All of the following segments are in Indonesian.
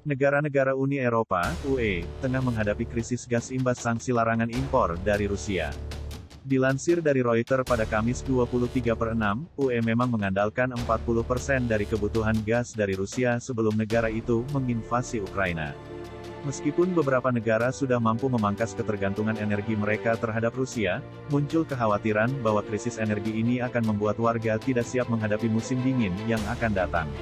Negara-negara Uni Eropa (UE) tengah menghadapi krisis gas imbas sanksi larangan impor dari Rusia. Dilansir dari Reuters pada Kamis 23/6, UE memang mengandalkan 40% dari kebutuhan gas dari Rusia sebelum negara itu menginvasi Ukraina. Meskipun beberapa negara sudah mampu memangkas ketergantungan energi mereka terhadap Rusia, muncul kekhawatiran bahwa krisis energi ini akan membuat warga tidak siap menghadapi musim dingin yang akan datang.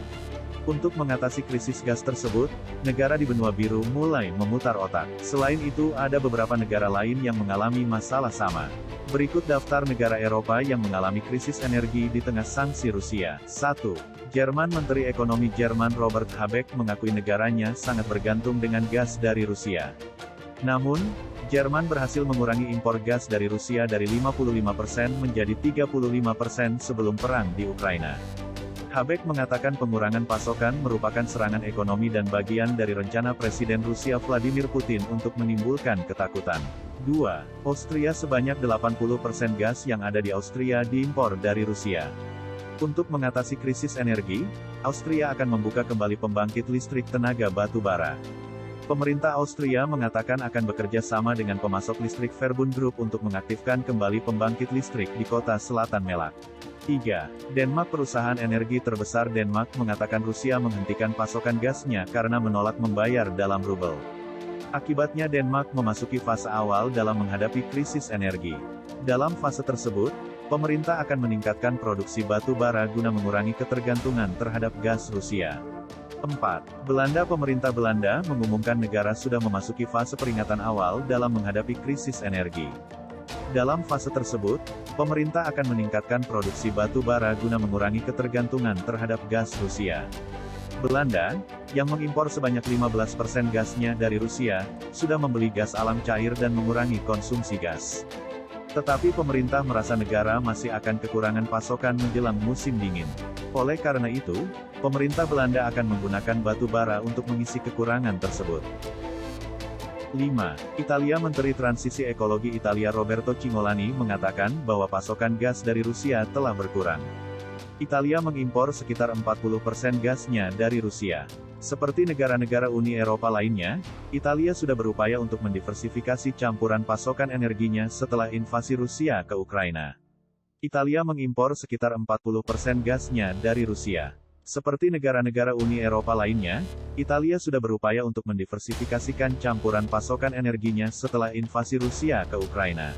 Untuk mengatasi krisis gas tersebut, negara di benua biru mulai memutar otak. Selain itu, ada beberapa negara lain yang mengalami masalah sama. Berikut daftar negara Eropa yang mengalami krisis energi di tengah sanksi Rusia. 1. Jerman. Menteri Ekonomi Jerman Robert Habeck mengakui negaranya sangat bergantung dengan gas dari Rusia. Namun, Jerman berhasil mengurangi impor gas dari Rusia dari 55% menjadi 35% sebelum perang di Ukraina. Habeck mengatakan pengurangan pasokan merupakan serangan ekonomi dan bagian dari rencana Presiden Rusia Vladimir Putin untuk menimbulkan ketakutan. 2. Austria. Sebanyak 80% gas yang ada di Austria diimpor dari Rusia. Untuk mengatasi krisis energi, Austria akan membuka kembali pembangkit listrik tenaga batu bara. Pemerintah Austria mengatakan akan bekerja sama dengan pemasok listrik Verbund Group untuk mengaktifkan kembali pembangkit listrik di kota selatan Melak. 3. Denmark. Perusahaan energi terbesar Denmark mengatakan Rusia menghentikan pasokan gasnya karena menolak membayar dalam rubel. Akibatnya Denmark memasuki fase awal dalam menghadapi krisis energi. Dalam fase tersebut, pemerintah akan meningkatkan produksi batu bara guna mengurangi ketergantungan terhadap gas Rusia. 4. Belanda. Pemerintah Belanda mengumumkan negara sudah memasuki fase peringatan awal dalam menghadapi krisis energi. Dalam fase tersebut, pemerintah akan meningkatkan produksi batu bara guna mengurangi ketergantungan terhadap gas Rusia. Belanda, yang mengimpor sebanyak 15% gasnya dari Rusia, sudah membeli gas alam cair dan mengurangi konsumsi gas. Tetapi pemerintah merasa negara masih akan kekurangan pasokan menjelang musim dingin. Oleh karena itu, pemerintah Belanda akan menggunakan batu bara untuk mengisi kekurangan tersebut. 5. Italia. Menteri Transisi Ekologi Italia Roberto Cingolani mengatakan bahwa pasokan gas dari Rusia telah berkurang. Italia mengimpor sekitar 40% gasnya dari Rusia. Seperti negara-negara Uni Eropa lainnya, Italia sudah berupaya untuk mendiversifikasi campuran pasokan energinya setelah invasi Rusia ke Ukraina. Italia mengimpor sekitar 40% gasnya dari Rusia. Seperti negara-negara Uni Eropa lainnya, Italia sudah berupaya untuk mendiversifikasikan campuran pasokan energinya setelah invasi Rusia ke Ukraina.